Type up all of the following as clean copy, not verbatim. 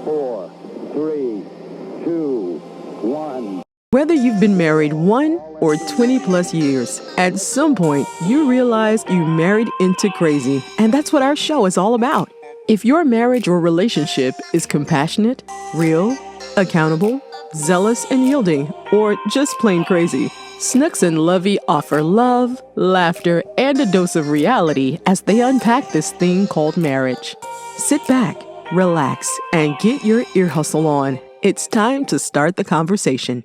4, 3, 2, 1. Whether you've been married 1 or 20 plus years, at some point you realize you married into crazy. And that's what our show is all about. If your marriage or relationship is compassionate, real, accountable, zealous and yielding, or just plain crazy, Snooks and Lovey offer love, laughter, and a dose of reality as they unpack this thing called marriage. Sit back, relax, and get your ear hustle on. It's time to start the conversation.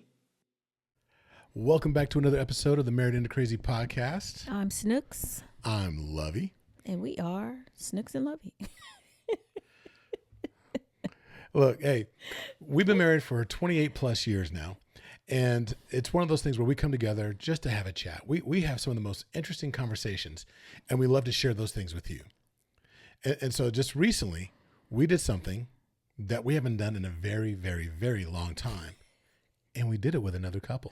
Welcome back to another episode of the Married Into Crazy podcast. I'm Snooks. I'm Lovey. And we are Snooks and Lovey. Look, hey, we've been married for 28 plus years now. And it's one of those things where we come together just to have a chat. We have some of the most interesting conversations, and we love to share those things with you. And so just recently, we did something that we haven't done in a very, very, very long time. And we did it with another couple.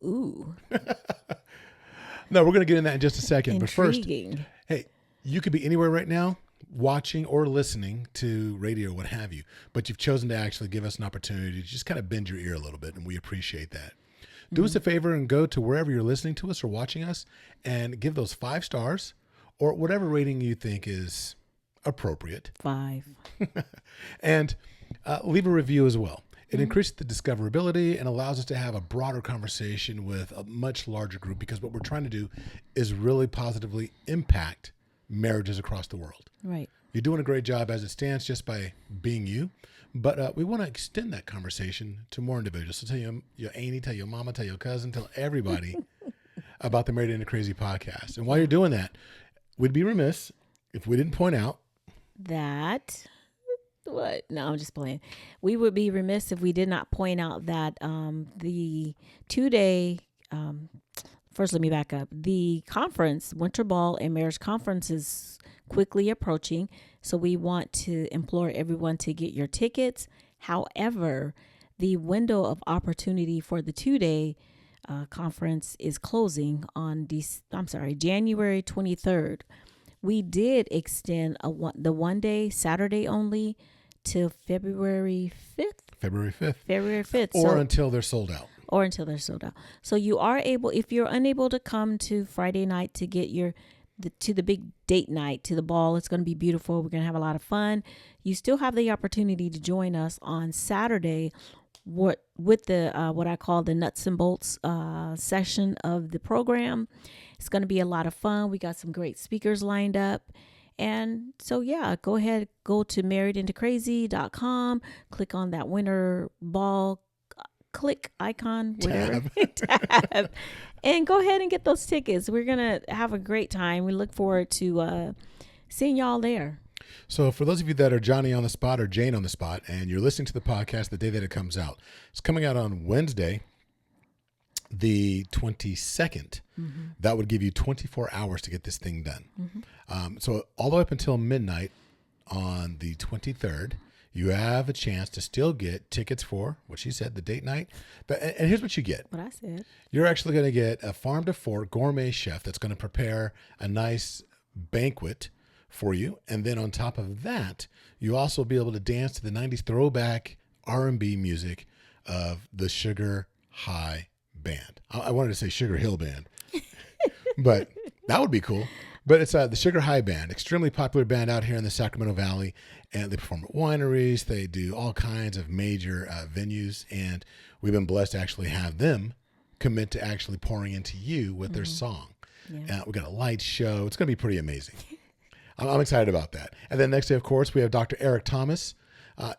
Ooh. No, we're going to get in that in just a second. Intriguing. But first, hey, you could be anywhere right now, watching or listening to radio or what have you, but you've chosen to actually give us an opportunity to just kind of bend your ear a little bit, and we appreciate that. Do us a favor and go to wherever you're listening to us or watching us and give those 5 stars or whatever rating you think is appropriate. 5. And leave a review as well. It increases the discoverability and allows us to have a broader conversation with a much larger group, because what we're trying to do is really positively impact marriages across the world. Right. You're doing a great job as it stands just by being you, but we want to extend that conversation to more individuals. So tell your auntie, tell your mama, tell your cousin, tell everybody about the Married Into Crazy podcast. And while you're doing that, we'd be remiss if we didn't point out that... What? No, I'm just playing. We would be remiss if we did not point out that the 2-day... First, let me back up. The conference, Winter Ball and Marriage Conference, is quickly approaching. So we want to implore everyone to get your tickets. However, the window of opportunity for the 2-day conference is closing on January 23rd. We did extend the 1-day, Saturday only, till February 5th. February 5th. Or until they're sold out. So you are able, if you're unable to come to Friday night to get to the big date night, to the ball, it's going to be beautiful. We're going to have a lot of fun. You still have the opportunity to join us on Saturday with the what I call the nuts and bolts session of the program. It's going to be a lot of fun. We got some great speakers lined up. And so, yeah, go ahead, go to marriedintocrazy.com, click on that winter ball click icon, whatever, tab, and go ahead and get those tickets. We're going to have a great time. We look forward to seeing y'all there. So for those of you that are Johnny on the spot or Jane on the spot, and you're listening to the podcast the day that it comes out, it's coming out on Wednesday, the 22nd. That would give you 24 hours to get this thing done. So all the way up until midnight on the 23rd, you have a chance to still get tickets for what she said, the date night. And here's what you get. What I said. You're actually going to get a farm to fork gourmet chef that's going to prepare a nice banquet for you. And then on top of that, you also be able to dance to the 90s throwback R&B music of the Sugar High Band. I wanted to say Sugar Hill Band, but that would be cool. But it's the Sugar High Band, extremely popular band out here in the Sacramento Valley, and they perform at wineries. They do all kinds of major venues, and we've been blessed to actually have them commit to actually pouring into you with their song. Yeah. We got a light show. It's going to be pretty amazing. I'm excited about that. And then next day, of course, we have Dr. Eric Thomas.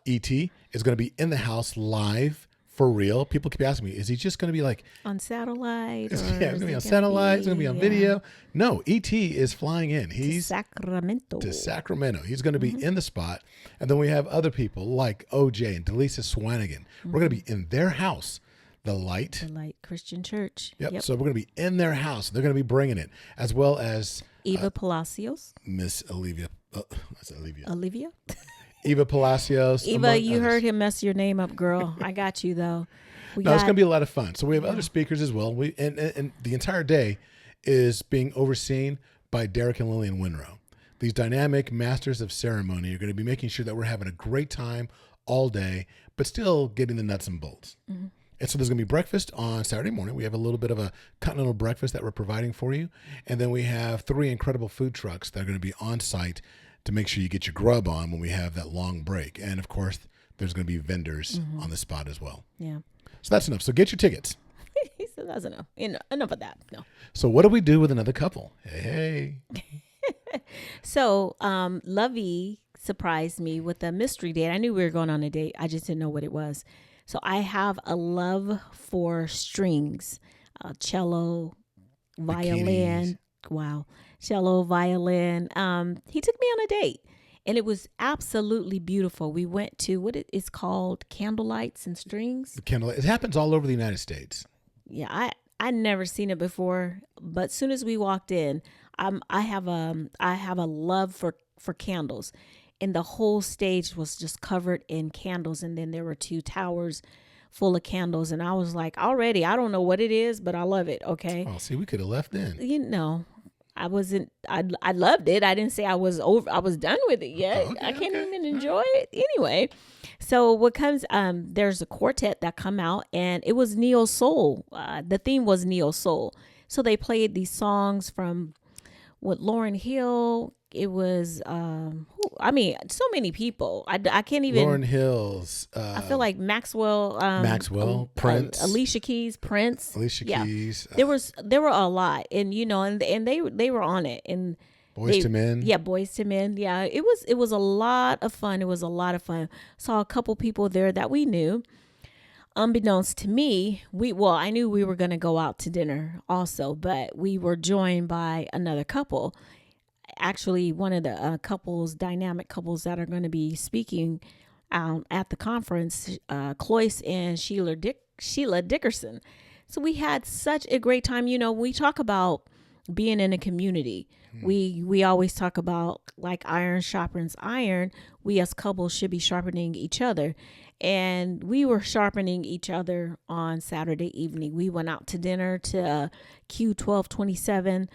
E.T. is going to be in the house live. For real. People keep asking me, is he just going to be like on satellite? It's going to be on satellite. It's going to be on video. No, E.T. is flying in. He's to Sacramento. He's going to be in the spot. And then we have other people like OJ and Delisa Swanigan. We're going to be in their house. The Light Christian Church. Yep. So we're going to be in their house. They're going to be bringing it, as well as Eva Palacios. Miss Olivia. That's Olivia. Olivia? Eva Palacios. Eva, you others. Heard him mess your name up, girl. I got you, though. It's going to be a lot of fun. So we have other speakers as well. And the entire day is being overseen by Derek and Lillian Winrow. These dynamic masters of ceremony are going to be making sure that we're having a great time all day, but still getting the nuts and bolts. Mm-hmm. And so there's going to be breakfast on Saturday morning. We have a little bit of a continental breakfast that we're providing for you. And then we have 3 incredible food trucks that are going to be on site to make sure you get your grub on when we have that long break. And of course, there's going to be vendors on the spot as well. Yeah. So that's enough. So get your tickets. He said that's enough. Enough of that. No. So what do we do with another couple? Hey. So, Lovey surprised me with a mystery date. I knew we were going on a date. I just didn't know what it was. So I have a love for strings, cello, violin. Wow. Cello, violin. He took me on a date and it was absolutely beautiful. We went to what it is called Candlelights and Strings. The candlelight. It happens all over the United States. Yeah. I never seen it before, but as soon as we walked in, I have a love for candles. And the whole stage was just covered in candles. And then there were 2 towers full of candles. And I was like, already, I don't know what it is, but I love it. Okay. Oh, see, we could have left then. I loved it. I didn't say I was done with it yet. Okay, I can't even enjoy it anyway. So what comes, there's a quartet that come out and it was neo soul. The theme was neo soul. So they played these songs from Lauryn Hill. It was, so many people. I can't even. Lauryn Hill's. I feel like Maxwell, Prince, Alicia Keys, Prince, Keys. There were a lot, and and they were on it, and Boys to Men. Yeah, Boys to Men. Yeah, it was a lot of fun. It was a lot of fun. Saw a couple people there that we knew. Unbeknownst to me, I knew we were going to go out to dinner also, but we were joined by another couple. Actually, one of the dynamic couples that are going to be speaking at the conference, Cloyce and Sheila Dickerson. So we had such a great time. We talk about being in a community. We always talk about like iron sharpens iron. We as couples should be sharpening each other. And we were sharpening each other on Saturday evening. We went out to dinner to Q1227.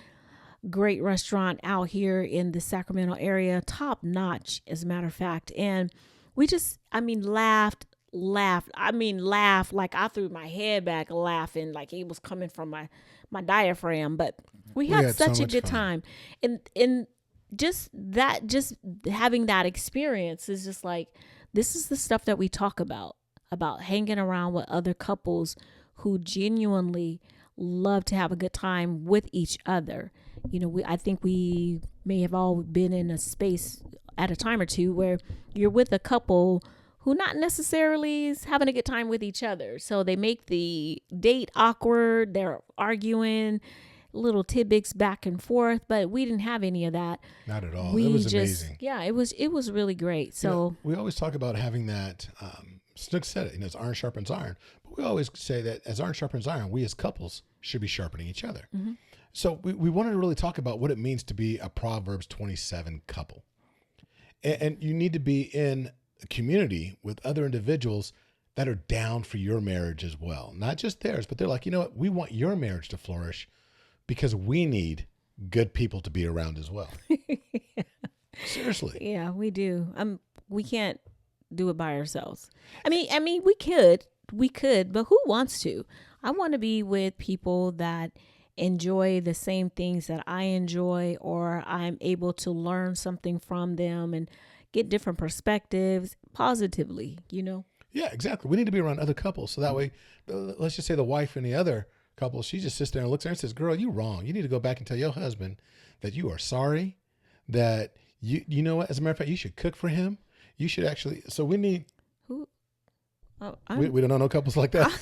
Great restaurant out here in the Sacramento area, top notch, as a matter of fact. And we just, laughed. Like I threw my head back laughing, like it was coming from my diaphragm. But we had such a good time. And just having that experience is just like, this is the stuff that we talk about hanging around with other couples who genuinely love to have a good time with each other. I think we may have all been in a space at a time or two where you're with a couple who not necessarily is having a good time with each other. So they make the date awkward. They're arguing, little tidbits back and forth, but we didn't have any of that. Not at all. It was amazing. Yeah, it was really great. So we always talk about having that. Snooks said it. It's iron sharpens iron. But we always say that as iron sharpens iron, we as couples should be sharpening each other. Mm-hmm. So we wanted to really talk about what it means to be a Proverbs 27 couple. And you need to be in a community with other individuals that are down for your marriage as well. Not just theirs, but they're like, you know what? We want your marriage to flourish because we need good people to be around as well. Yeah. Seriously. Yeah, we do. We can't do it by ourselves. I mean, we could, but who wants to? I want to be with people that enjoy the same things that I enjoy, or I'm able to learn something from them and get different perspectives positively, Yeah, exactly. We need to be around other couples. So that way, let's just say the wife and the other couple, she just sits there and looks at her and says, girl, you wrong. You need to go back and tell your husband that you are sorry, that you know what, as a matter of fact, you should cook for him. You should actually, so we need, who? Oh, we don't know no couples like that.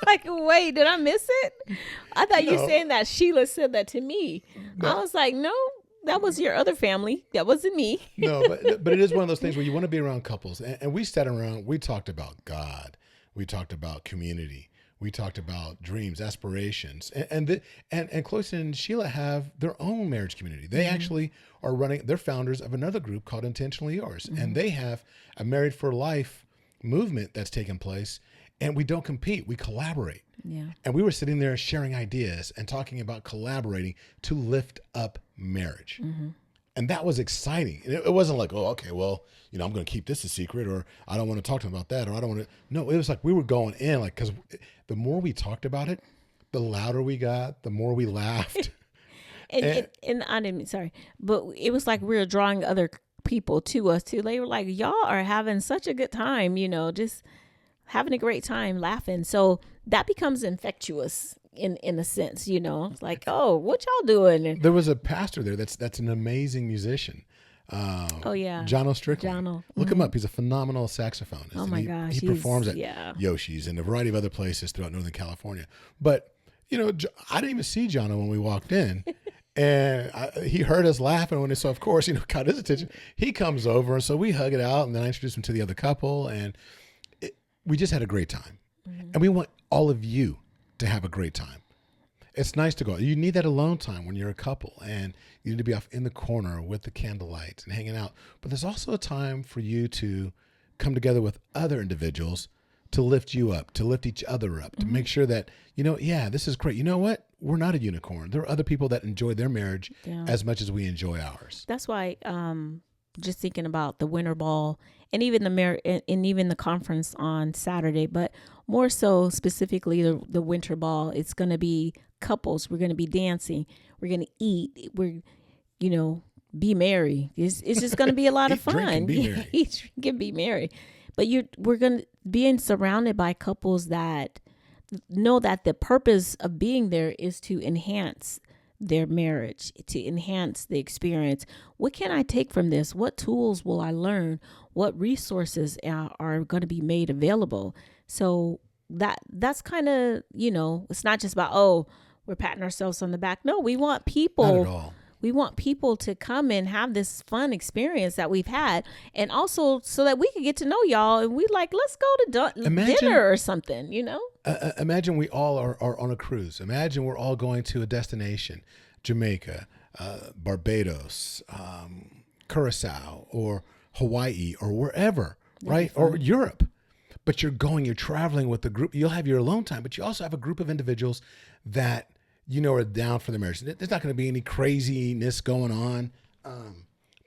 Like, wait, did I miss it? I thought you were saying that Sheila said that to me. No. I was like, no, that was your other family. That wasn't me. No, but it is one of those things where you want to be around couples. And we sat around, we talked about God. We talked about community. We talked about dreams, aspirations. And Cloyce and Sheila have their own marriage community. They actually are they're founders of another group called Intentionally Yours. Mm-hmm. And they have a Married for Life movement that's taken place. And we don't compete, we collaborate. Yeah. And we were sitting there sharing ideas and talking about collaborating to lift up marriage. Mm-hmm. And that was exciting. And it wasn't like, oh, okay, well, I'm going to keep this a secret, or I don't want to talk to him about that, or I don't want to. No, it was like we were going in, like, because the more we talked about it, the louder we got, the more we laughed. And I didn't, sorry, but it was like we were drawing other people to us too. They were like, y'all are having such a good time, just having a great time laughing. So that becomes infectious in a sense, It's like, oh, what y'all doing? And there was a pastor there that's an amazing musician. oh yeah, Jono Strickland. Jono. Look him up. He's a phenomenal saxophonist. Oh my gosh, he performs at yeah. Yoshi's and a variety of other places throughout Northern California. But I didn't even see Jono when we walked in, and he heard us laughing so of course caught his attention. He comes over, and so we hug it out, and then I introduced him to the other couple, and we just had a great time. And we want all of you to have a great time. It's nice to go. You need that alone time when you're a couple, and you need to be off in the corner with the candlelight and hanging out. But there's also a time for you to come together with other individuals to lift you up, to lift each other up, to make sure that, this is great. You know what? We're not a unicorn. There are other people that enjoy their marriage as much as we enjoy ours. That's why, just thinking about the winter ball and even the conference on Saturday, but more so specifically the winter ball, it's going to be couples. We're going to be dancing. We're going to eat. We're, be merry. It's just going to be a lot of fun. Drink and be merry. Eat, drink, and be merry. But we're going to be surrounded by couples that know that the purpose of being there is to enhance their marriage, to enhance the experience. What can I take from this? What tools will I learn? What resources are going to be made available? So that's kind of, it's not just about, oh, we're patting ourselves on the back. No, we want people. Not at all. We want people to come and have this fun experience that we've had, and also so that we can get to know y'all, and we let's go to dinner or something, Imagine we all are on a cruise. Imagine we're all going to a destination, Jamaica, Barbados, Curacao, or Hawaii, or wherever, right? Or Europe. But you're traveling with the group. You'll have your alone time, but you also have a group of individuals that are down for the marriage. There's not going to be any craziness going on.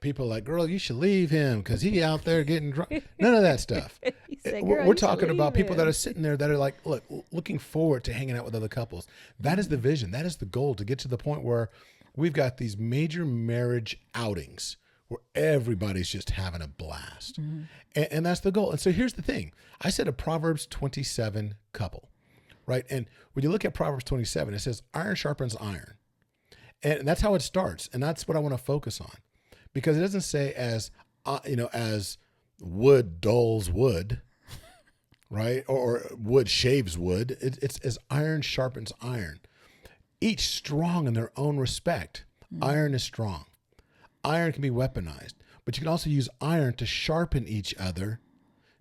People are like, girl, you should leave him because he out there getting drunk. None of that stuff. said, We're talking about people that are sitting there that are looking forward to hanging out with other couples. That is the vision. That is the goal, to get to the point where we've got these major marriage outings where everybody's just having a blast. Mm-hmm. And that's the goal. And so here's the thing. I said a Proverbs 27 couple, right? And when you look at Proverbs 27, it says iron sharpens iron. And that's how it starts. And that's what I want to focus on, because it doesn't say as wood dulls wood, right? Or wood shaves wood. It's as iron sharpens iron. Each strong in their own respect. Mm-hmm. Iron is strong. Iron can be weaponized, but you can also use iron to sharpen each other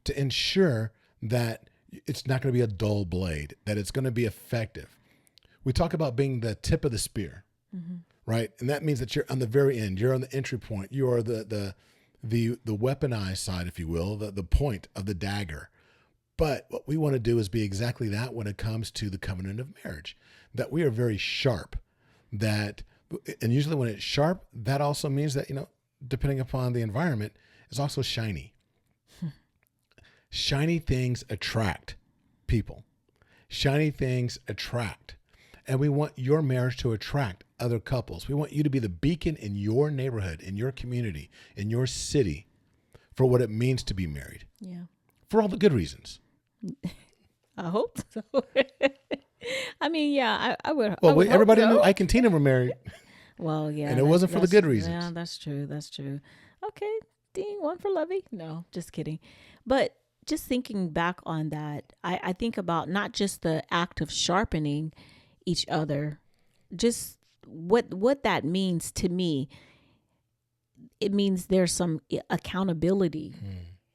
to ensure that it's not going to be a dull blade, that it's going to be effective. We talk about being the tip of the spear, mm-hmm. right? And that means that you're on the very end. You're on the entry point. You are the weaponized side, if you will, the point of the dagger. But what we want to do is be exactly that when it comes to the covenant of marriage, that we are very sharp, and usually when it's sharp, that also means that, depending upon the environment, it's also shiny. Shiny things attract people. Shiny things attract. And we want your marriage to attract other couples. We want you to be the beacon in your neighborhood, in your community, in your city, for what it means to be married. Yeah. For all the good reasons. I hope so. I mean, yeah, I would. Well, everybody so. knew Ike and Tina were married. Well, yeah. And it wasn't for the good reasons. Yeah, that's true. That's true. Okay. Ding, one for Lovey. No, just kidding. But just thinking back on that, I think about not just the act of sharpening each other, just what that means to me. It means there's some accountability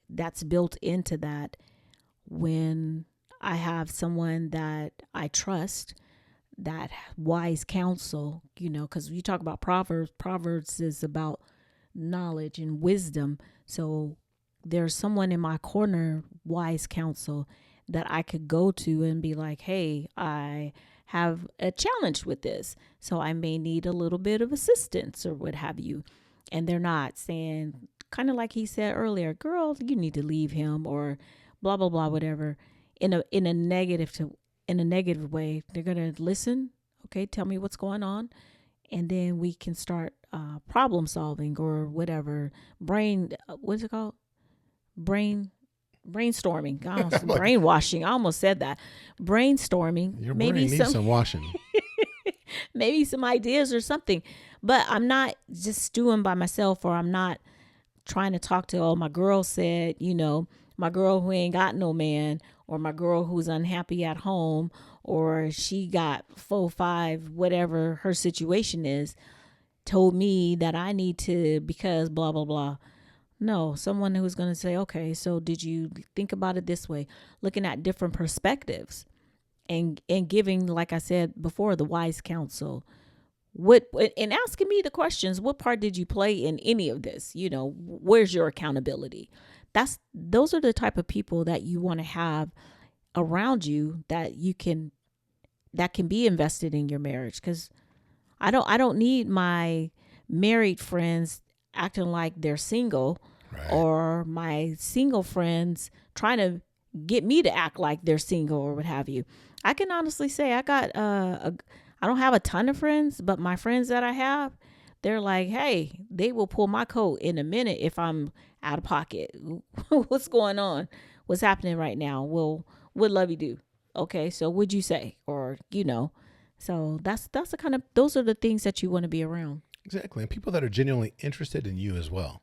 that's built into that when I have someone that I trust, that wise counsel, because you talk about Proverbs is about knowledge and wisdom. So there's someone in my corner, wise counsel, that I could go to and be like, hey, I have a challenge with this, so I may need a little bit of assistance or what have you. and they're not saying, kind of like he said earlier, girl, you need to leave him, or blah blah blah, whatever, in a negative way. They're gonna listen. Okay, tell me what's going on, and then we can start problem solving or whatever. What's it called? Brainstorming. I almost, brainwashing. I almost said that. Brainstorming. Your brain needs some washing. Maybe some ideas or something. But I'm not just stewing by myself, or I'm not trying to talk to, oh, my girl said, my girl who ain't got no man, or my girl who's unhappy at home, or she got 4, 5, whatever her situation is, told me that I need to, because blah, blah, blah. No, someone who's going to say, okay, so did you think about it this way? Looking at different perspectives and giving, like I said before, the wise counsel. And asking me the questions, what part did you play in any of this? Where's your accountability? Those are the type of people that you want to have around you, that can be invested in your marriage. Because I don't need my married friends acting like they're single, right, or my single friends trying to get me to act like they're single or what have you. I can honestly say I don't have a ton of friends, but my friends that I have, they're like, hey, they will pull my coat in a minute if I'm out of pocket. What's going on? What's happening right now? Well, what Lovey do? Okay, so what'd you say? Or, so that's the kind of, those are the things that you want to be around. Exactly. And people that are genuinely interested in you as well.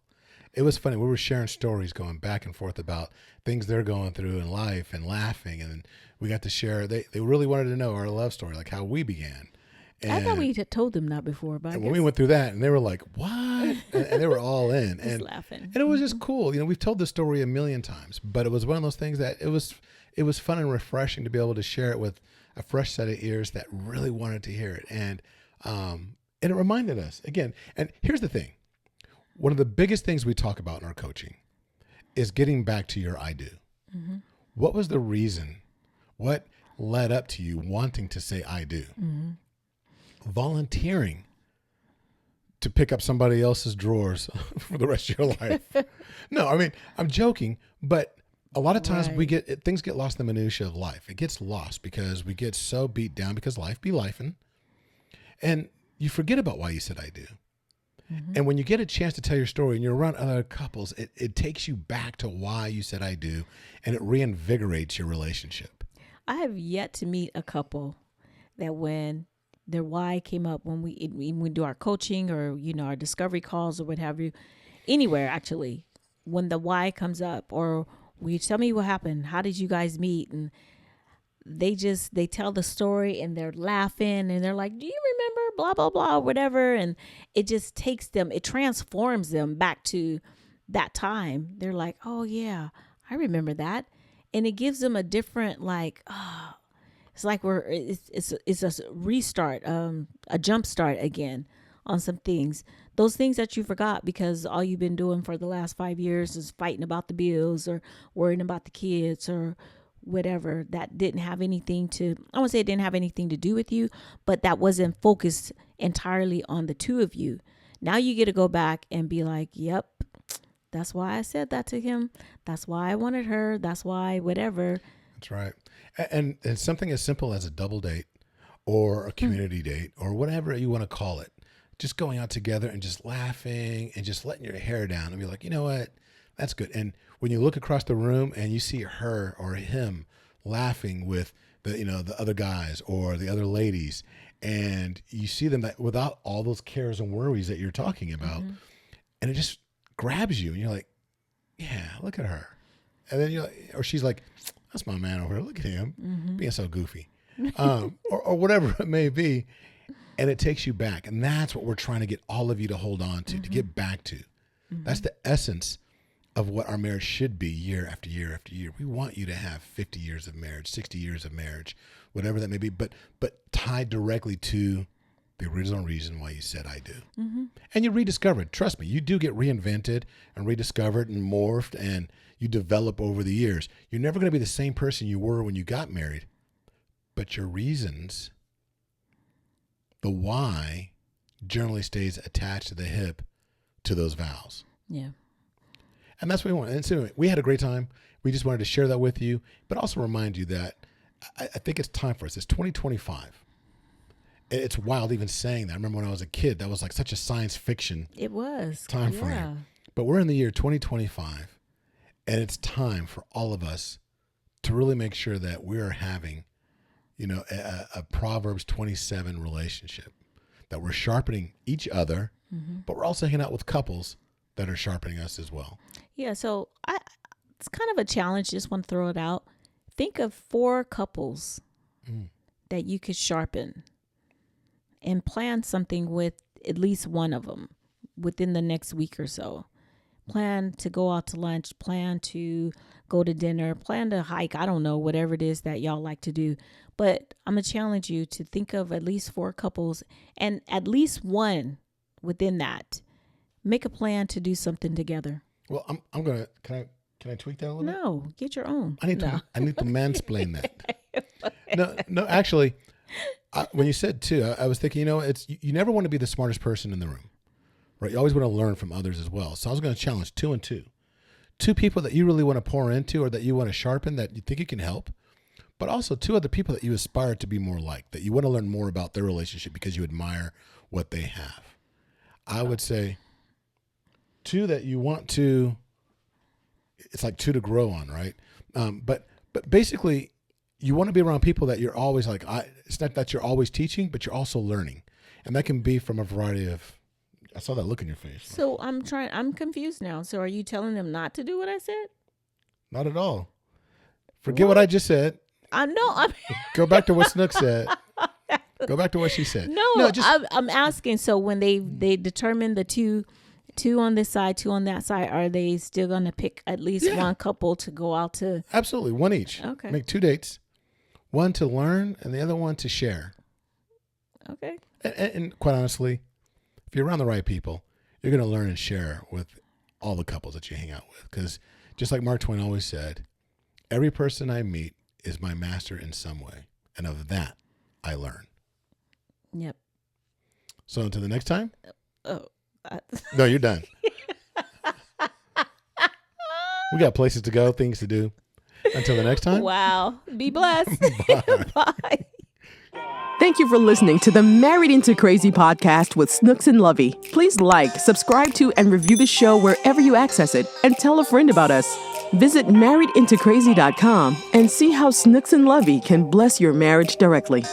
It was funny. We were sharing stories going back and forth about things they're going through in life and laughing. And we got to share. They really wanted to know our love story, like how we began. And I thought we had told them that before, but when we went through that, and they were like, what? and they were all in. And laughing. And it was just cool. We've told this story a million times, but it was one of those things that it was fun and refreshing to be able to share it with a fresh set of ears that really wanted to hear it. And it reminded us again. And here's the thing. One of the biggest things we talk about in our coaching is getting back to your I do. Mm-hmm. What was the reason? What led up to you wanting to say I do? Mm-hmm. Volunteering to pick up somebody else's drawers for the rest of your life. No, I mean, I'm joking, but a lot of times things get lost in the minutia of life. It gets lost because we get so beat down because life be lifing, and you forget about why you said I do. Mm-hmm. And when you get a chance to tell your story and you're around other couples, it takes you back to why you said I do, and it reinvigorates your relationship. I have yet to meet a couple that when their why came up, when we do our coaching or, our discovery calls or what have you, anywhere actually, when the why comes up, or will you tell me what happened? How did you guys meet? And they tell the story and they're laughing and they're like, do you remember blah, blah, blah, whatever. And it just it transforms them back to that time. They're like, oh yeah, I remember that. And it gives them a different, it's like it's a restart, a jump start again on some things. Those things that you forgot because all you've been doing for the last 5 years is fighting about the bills or worrying about the kids or whatever. That didn't have anything to, I won't say it didn't have anything to do with you, but that wasn't focused entirely on the two of you. Now you get to go back and be like, yep, that's why I said that to him. That's why I wanted her. That's why whatever. That's right. And something as simple as a double date or a community date or whatever you want to call it, just going out together and just laughing and just letting your hair down and be like, you know what, that's good. And when you look across the room and you see her or him laughing with the other guys or the other ladies, and you see them without all those cares and worries that you're talking about, and it just grabs you and you're like, yeah, look at her. And then you're like, or she's like, that's my man over here. Look at him being so goofy, or whatever it may be. And it takes you back. And that's what we're trying to get all of you to hold on to get back to. That's the essence of what our marriage should be year after year after year. We want you to have 50 years of marriage, 60 years of marriage, whatever that may be, but tied directly to the original reason why you said I do. And you rediscover it. Trust me, you do get reinvented and rediscovered and morphed, and you develop over the years. You're never going to be the same person you were when you got married, but your reasons, the why, generally stays attached to the hip to those vows. Yeah. And that's what we want. And so we had a great time. We just wanted to share that with you, but also remind you that I think it's time for us. It's 2025. It's wild even saying that. I remember when I was a kid, that was like such a science fiction time frame. But we're in the year 2025, and it's time for all of us to really make sure that we are having, a Proverbs 27 relationship, that we're sharpening each other, but we're also hanging out with couples that are sharpening us as well. Yeah, so it's kind of a challenge. Just want to throw it out. Think of 4 couples that you could sharpen and plan something with at least one of them within the next week or so. Plan to go out to lunch, plan to go to dinner, plan to hike. I don't know, whatever it is that y'all like to do. But I'm going to challenge you to think of at least 4 couples and at least one within that. Make a plan to do something together. Well, I'm going to, can I tweak that a little bit? No, get your own. I need to mansplain that. No, actually, when you said 2, I was thinking, you never want to be the smartest person in the room, right? You always want to learn from others as well. So I was going to challenge 2 and 2. 2 people that you really want to pour into or that you want to sharpen, that you think you can help, but also 2 other people that you aspire to be more like, that you want to learn more about their relationship because you admire what they have. I would say 2 that you want to, it's like 2 to grow on, right? But basically, you want to be around people that you're always like, it's not that you're always teaching, but you're also learning. And that can be from a variety of, I saw that look in your face. So I'm confused now. So are you telling them not to do what I said? Not at all. Forget what I just said. I know. Go back to what Snooks said. Go back to what she said. I'm asking. So when they determine the two on this side, 2 on that side, are they still going to pick at least one couple to go out to? Absolutely. 1 each. Okay. Make 2 dates. 1 to learn and the other one to share. Okay. And quite honestly, if you're around the right people, you're going to learn and share with all the couples that you hang out with. Because just like Mark Twain always said, every person I meet is my master in some way. And of that, I learn. Yep. So until the next time? Oh. No, you're done. We got places to go, things to do. Until the next time. Wow. Be blessed. Bye. Bye. Thank you for listening to the Married into Crazy podcast with Snooks and Lovey. Please like, subscribe to, and review the show wherever you access it, and tell a friend about us. Visit marriedintocrazy.com and see how Snooks and Lovey can bless your marriage directly.